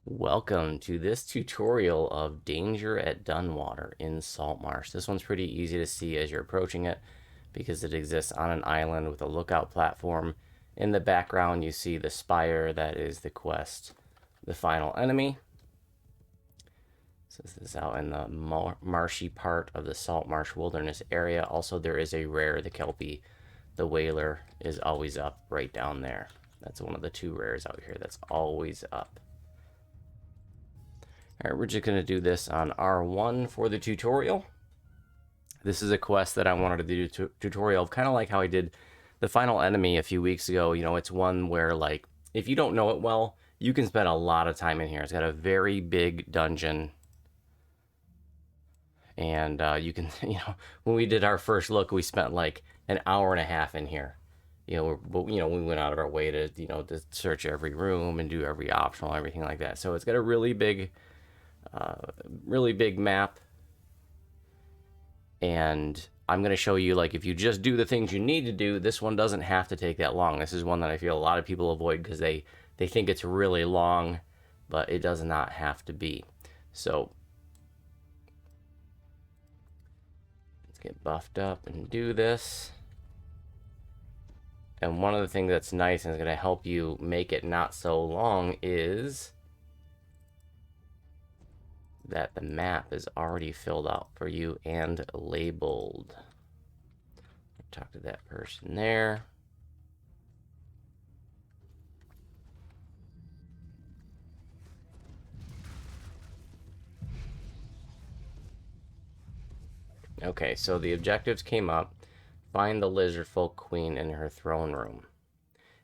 Welcome to this tutorial of Danger at Dunwater in Saltmarsh. This one's pretty easy to see as you're approaching it because it exists on an island with a lookout platform. In the background you see the spire that is the quest, the final enemy. So this is out in the marshy part of the Saltmarsh wilderness area. Also there is a rare, the Kelpie, the whaler is always up right down there. That's one of the two rares out here that's always up. All right, we're just going to do this on R1 for the tutorial. This is a quest that I wanted to do a tutorial of, kind of like how I did the final enemy a few weeks ago. You know, it's one where, like, if you don't know it well, you can spend a lot of time in here. It's got a very big dungeon. And you can, when we did our first look, we spent like an hour and a half in here. We went out of our way to, to search every room and do every optional, everything like that. So it's got a really big map, and I'm going to show you, like, if you just do the things you need to do, this one doesn't have to take that long. This is one that I feel a lot of people avoid because they think it's really long, but it does not have to be. So let's get buffed up and do this. And one of the things that's nice and is going to help you make it not so long is that the map is already filled out for you and labeled. Talk to that person there. Okay, so the objectives came up. Find the lizard folk queen in her throne room.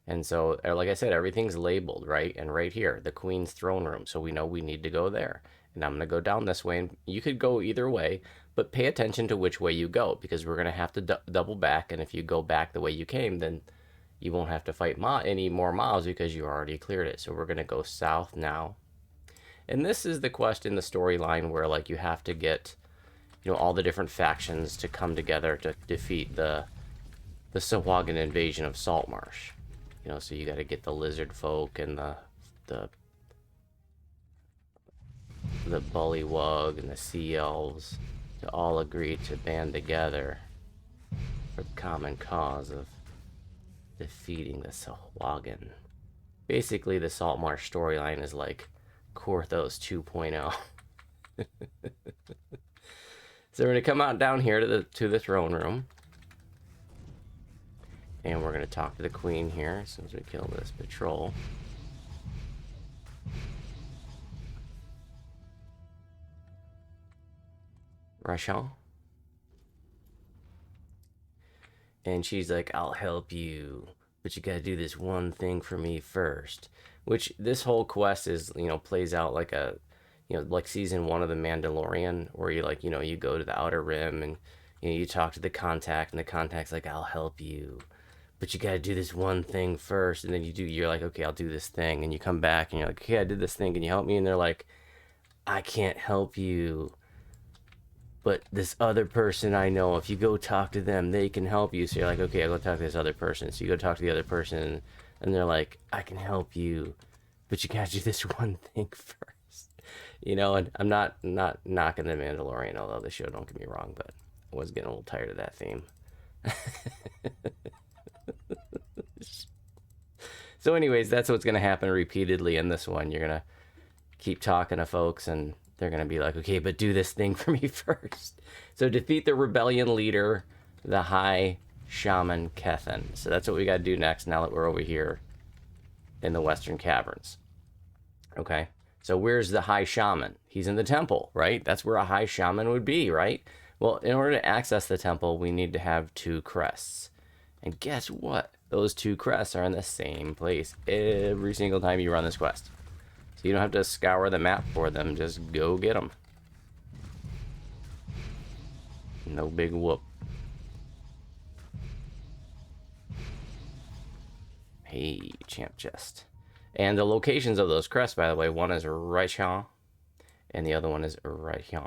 And so, like I said, everything's labeled, right? And right here, the queen's throne room. So we know we need to go there. And I'm going to go down this way. And you could go either way, but pay attention to which way you go, because we're going to have to double back. And if you go back the way you came, then you won't have to fight any more mobs because you already cleared it. So we're going to go south now. And this is the quest in the storyline where, like, you have to get, all the different factions to come together to defeat the Sahuagin invasion of Saltmarsh. So you got to get the lizard folk and the bullywug and the sea elves to all agree to band together for the common cause of defeating the Sahuagin. Basically, the Saltmarsh storyline is like Korthos 2.0. So we're going to come out down here to the throne room. And we're going to talk to the queen here as soon as we kill this patrol. Rachel. And she's like, I'll help you, but you got to do this one thing for me first. Which this whole quest is, plays out like a, like season 1 of The Mandalorian, where you, like, you go to the Outer Rim and, you talk to the contact, and the contact's like, I'll help you, but you got to do this one thing first. And then you're like, okay, I'll do this thing. And you come back and you're like, okay, I did this thing. Can you help me? And they're like, I can't help you, but this other person I know, if you go talk to them, they can help you. So you're like, okay, I'll go talk to this other person. So you go talk to the other person, and they're like, I can help you, but you got to do this one thing first. And I'm not knocking The Mandalorian, although the show, don't get me wrong, but I was getting a little tired of that theme. So anyways, that's what's going to happen repeatedly in this one. You're going to keep talking to folks, and they're going to be like, okay, but do this thing for me first. So defeat the rebellion leader, the High Shaman Kethan. So that's what we got to do next, now that we're over here in the Western Caverns. Okay, so where's the High Shaman? He's in the temple, right? That's where a High Shaman would be, right? Well, in order to access the temple, we need to have 2 crests. And guess what? Those 2 crests are in the same place every single time you run this quest. So you don't have to scour the map for them. Just go get them. No big whoop. Hey, champ chest. And the locations of those crests, by the way, one is right here, and the other one is right here.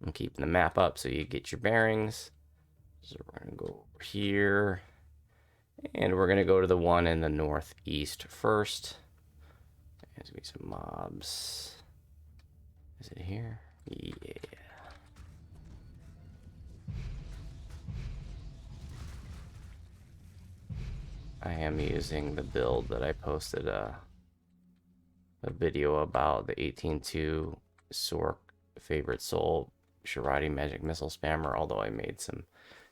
I'm keeping the map up so you get your bearings. So we're going to go over here. And we're going to go to the one in the northeast first. There's going to be some mobs. Is it here? Yeah. I am using the build that I posted a video about, the 18-2 Sork favorite soul Shirati magic missile spammer, although I made some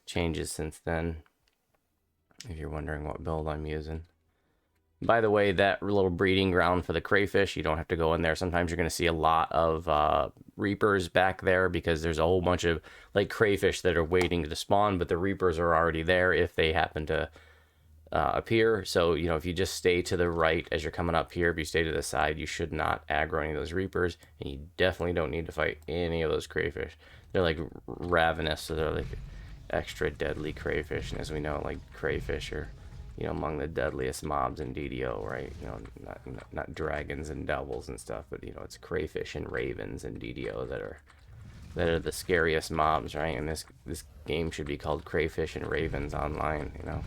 changes since then, if you're wondering what build I'm using. By the way, that little breeding ground for the crayfish, you don't have to go in there. Sometimes you're going to see a lot of reapers back there because there's a whole bunch of like crayfish that are waiting to spawn, but the reapers are already there if they happen to appear. So, you know, if you just stay to the right as you're coming up here, if you stay to the side, you should not aggro any of those reapers, and you definitely don't need to fight any of those crayfish. They're like ravenous, so they're like extra deadly crayfish, and as we know, like crayfish are, you know, among the deadliest mobs in DDO, right? You know, not dragons and devils and stuff, but you know, it's crayfish and ravens in DDO that are the scariest mobs, right? And this game should be called Crayfish and Ravens Online, you know.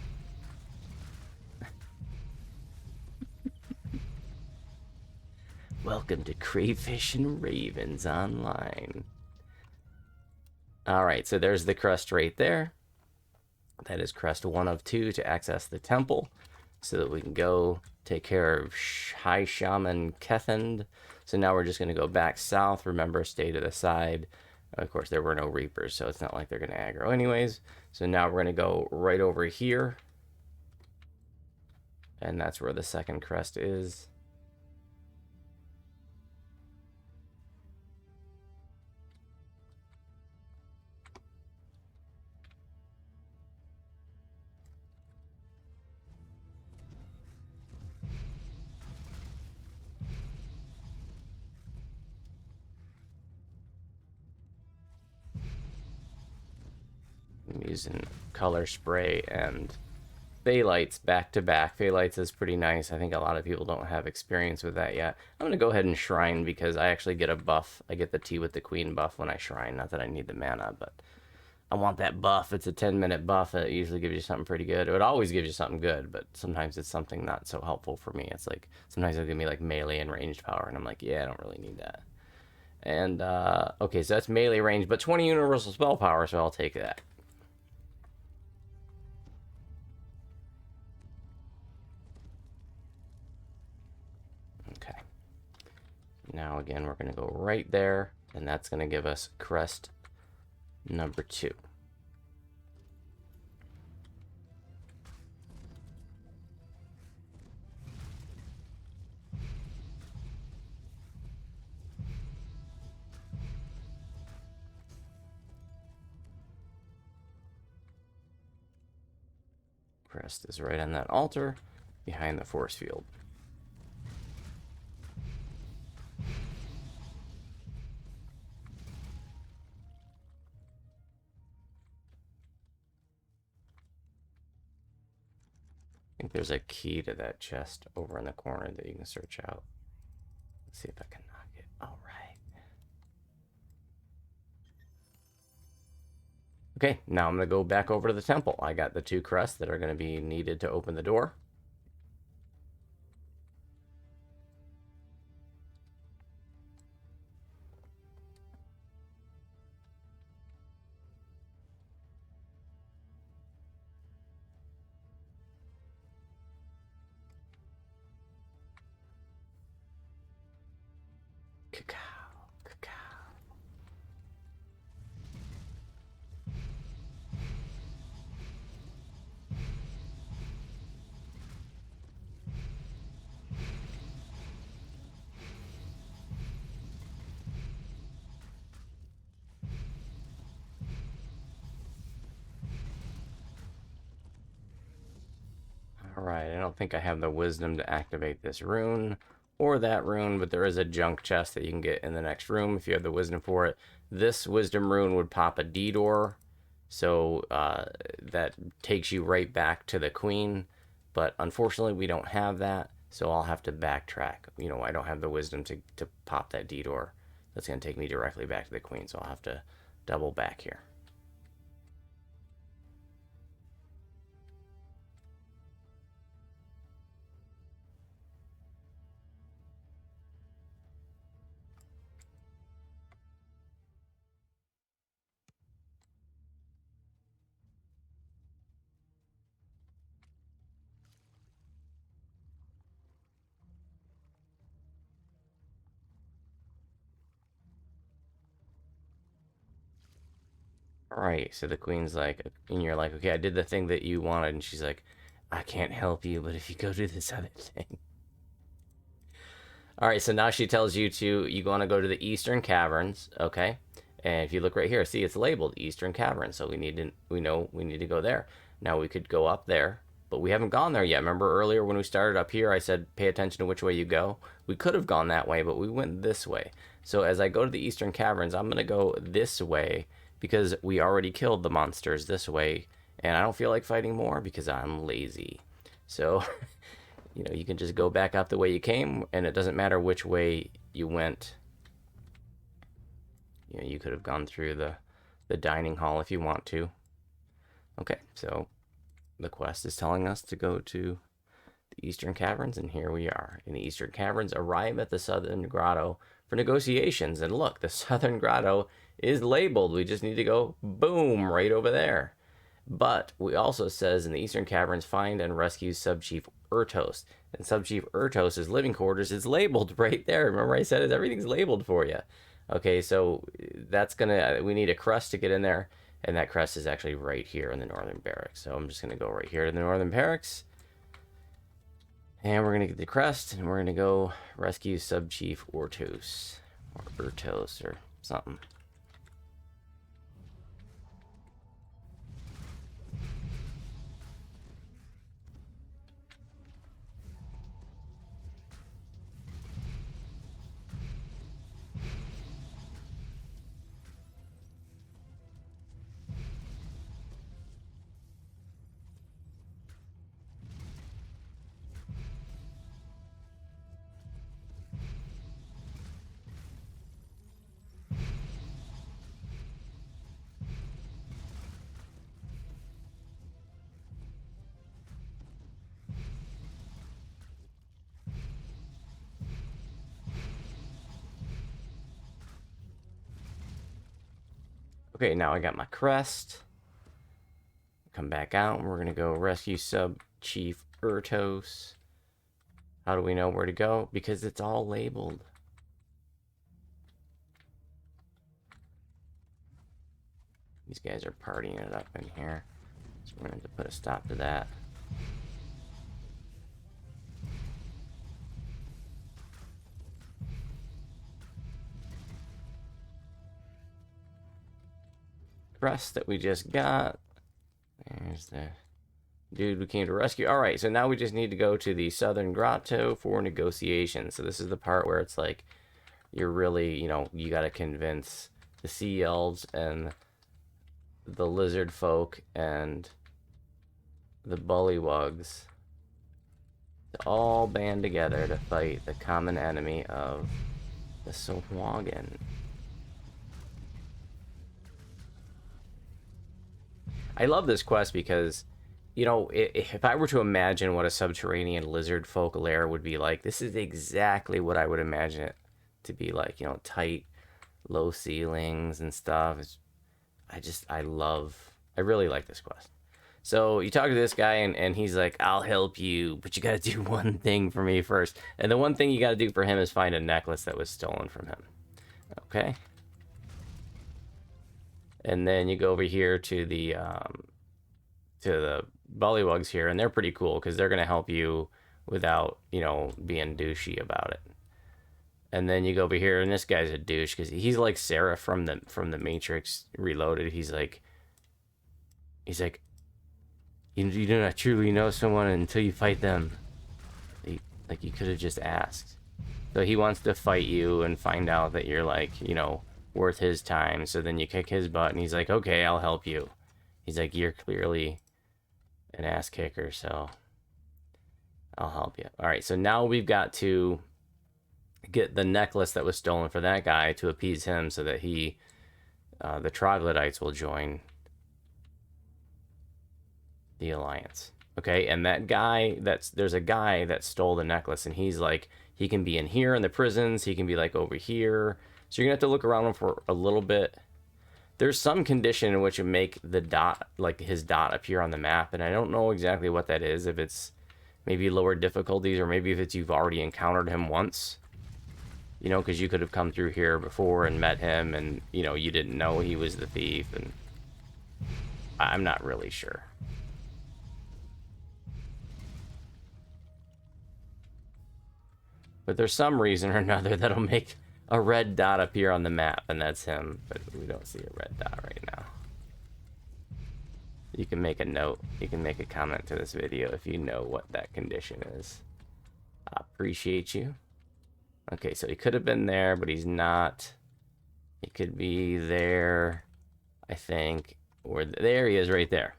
Welcome to Crayfish and Ravens Online. Alright, so there's the crest right there. That is crest 1 of 2 to access the temple, so that we can go take care of High Shaman Kethend. So now we're just going to go back south. Remember, stay to the side. Of course, there were no Reapers, so it's not like they're going to aggro anyways. So now we're going to go right over here. And that's where the second crest is. I'm using color spray and Phalites back to back. Phalites is pretty nice. I think a lot of people don't have experience with that yet. I'm going to go ahead and shrine because I actually get a buff. I get the Tea with the Queen buff when I shrine. Not that I need the mana, but I want that buff. It's a 10-minute buff. It usually gives you something pretty good. It always gives you something good, but sometimes it's something not so helpful for me. It's like, sometimes it'll give me like melee and ranged power, and I'm like, yeah, I don't really need that. And, okay, so that's melee range, but 20 universal spell power, so I'll take that. Okay. Now, again, we're going to go right there, and that's going to give us crest number 2. Crest is right on that altar behind the force field. I think there's a key to that chest over in the corner that you can search out. Let's see if I can knock it. All right. Okay, now I'm going to go back over to the temple. I got the 2 crests that are going to be needed to open the door. Cacao, cacao. Alright, I don't think I have the wisdom to activate this rune or that rune, but there is a junk chest that you can get in the next room if you have the wisdom for it. This wisdom rune would pop a D door, so that takes you right back to the queen, but unfortunately we don't have that, so I'll have to backtrack. You know, I don't have the wisdom to pop that D door. That's going to take me directly back to the queen, so I'll have to double back here. All right. So the queen's like, and you're like, okay, I did the thing that you wanted. And she's like, I can't help you, but if you go do this other thing. All right. So now she tells you you want to go to the Eastern Caverns. Okay. And if you look right here, see it's labeled Eastern Caverns. So we know we need to go there. Now we could go up there, but we haven't gone there yet. Remember earlier when we started up here, I said pay attention to which way you go. We could have gone that way, but we went this way. So as I go to the Eastern Caverns, I'm gonna go this way because we already killed the monsters this way, and I don't feel like fighting more because I'm lazy. So, you can just go back up the way you came, and it doesn't matter which way you went. You could have gone through the dining hall if you want to. Okay, so the quest is telling us to go to the Eastern Caverns, and here we are. In the Eastern Caverns, arrive at the Southern Grotto for negotiations. And look, the Southern Grotto is labeled. We just need to go, boom, right over there. But we also says in the Eastern Caverns, find and rescue Sub-Chief Urtos. And Sub-Chief Urtos' living quarters is labeled right there. Remember I said everything's labeled for you. Okay, so we need a crest to get in there. And that crest is actually right here in the Northern Barracks. So I'm just going to go right here to the Northern Barracks. And we're going to get the crest, and we're going to go rescue Sub-Chief Urtos. Or Urtos, or something. Okay, now I got my crest. Come back out, and we're going to go rescue Sub-Chief Urtos. How do we know where to go? Because it's all labeled. These guys are partying it up in here. So we're going to put a stop to that. Crest that we just got. There's the dude we came to rescue. All right, so now we just need to go to the Southern Grotto for negotiations. So this is the part where it's like you're really, you got to convince the sea elves and the lizard folk and the bullywugs to all band together to fight the common enemy of the Sahuagin. I love this quest because, if I were to imagine what a subterranean lizard folk lair would be like, this is exactly what I would imagine it to be like. Tight, low ceilings and stuff. I really like this quest. So you talk to this guy, and he's like, I'll help you, but you got to do one thing for me first. And the one thing you got to do for him is find a necklace that was stolen from him. Okay? And then you go over here to the bullywugs here, and they're pretty cool because they're gonna help you without being douchey about it. And then you go over here, and this guy's a douche because he's like Sarah from the Matrix Reloaded. He's like, you do not truly know someone until you fight them. Like you could have just asked. So he wants to fight you and find out that you're worth his time. So then you kick his butt, and he's like, okay, I'll help you. He's like, you're clearly an ass kicker, so I'll help you. All right, so now we've got to get the necklace that was stolen for that guy to appease him so that the troglodytes will join the alliance. Okay, and that guy, there's a guy that stole the necklace, and he's like, he can be in here in the prisons, he can be like over here. So you're gonna have to look around him for a little bit. There's some condition in which you make the dot, like his dot, appear on the map, and I don't know exactly what that is. If it's maybe lower difficulties, or maybe if it's you've already encountered him once. Because you could have come through here before and met him, and you didn't know he was the thief, and I'm not really sure. But there's some reason or another that'll make a red dot appear on the map, and that's him. But we don't see a red dot right now. You can make a note. You can make a comment to this video if you know what that condition is. I appreciate you. Okay, so he could have been there, but he's not. He could be there, I think. Or there he is right there.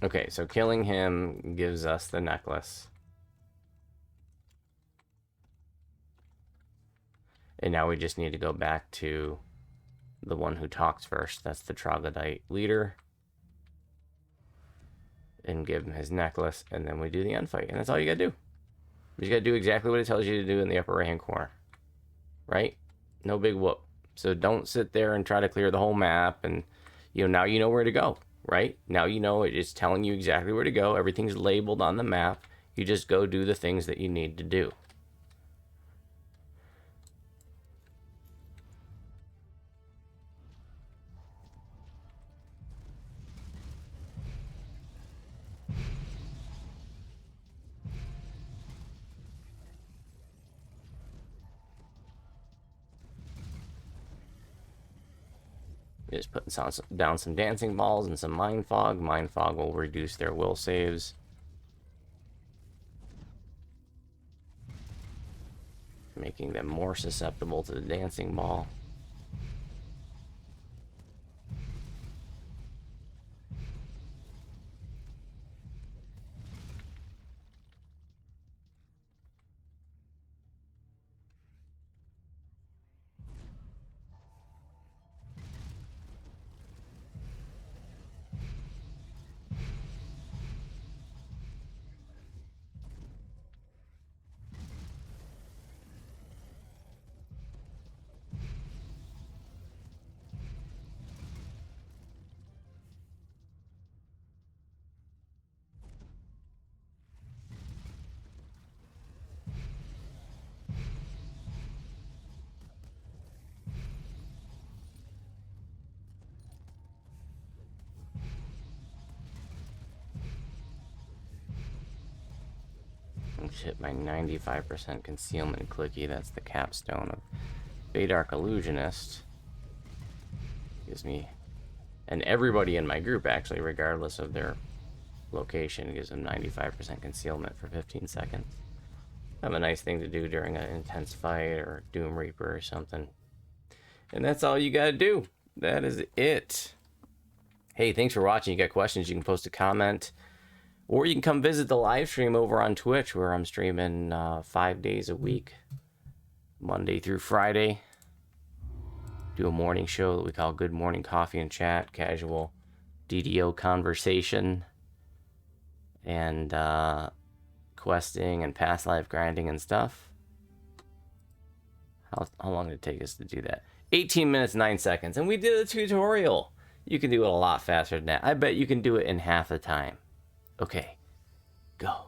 Okay, so killing him gives us the necklace. And now we just need to go back to the one who talks first. That's the troglodyte leader. And give him his necklace, and then we do the end fight. And that's all you gotta do. You just gotta do exactly what it tells you to do in the upper right-hand corner. Right? No big whoop. So don't sit there and try to clear the whole map, and now you know where to go. Right? Now you know it's telling you exactly where to go. Everything's labeled on the map. You just go do the things that you need to do. Just putting down some dancing balls and some mind fog. Mind fog will reduce their will saves. Making them more susceptible to the dancing ball. Just hit my 95% concealment clicky. That's the capstone of Baydark Illusionist. Gives me, and everybody in my group actually, regardless of their location, gives them 95% concealment for 15 seconds. Have a nice thing to do during an intense fight or Doom Reaper or something. And that's all you gotta do. That is it. Hey, thanks for watching. You got questions, you can post a comment. Or you can come visit the live stream over on Twitch, where I'm streaming 5 days a week, Monday through Friday. Do a morning show that we call Good Morning Coffee and Chat, casual DDO conversation, and questing and past life grinding and stuff. How long did it take us to do that? 18 minutes, 9 seconds. And we did a tutorial. You can do it a lot faster than that. I bet you can do it in half the time. Okay, go.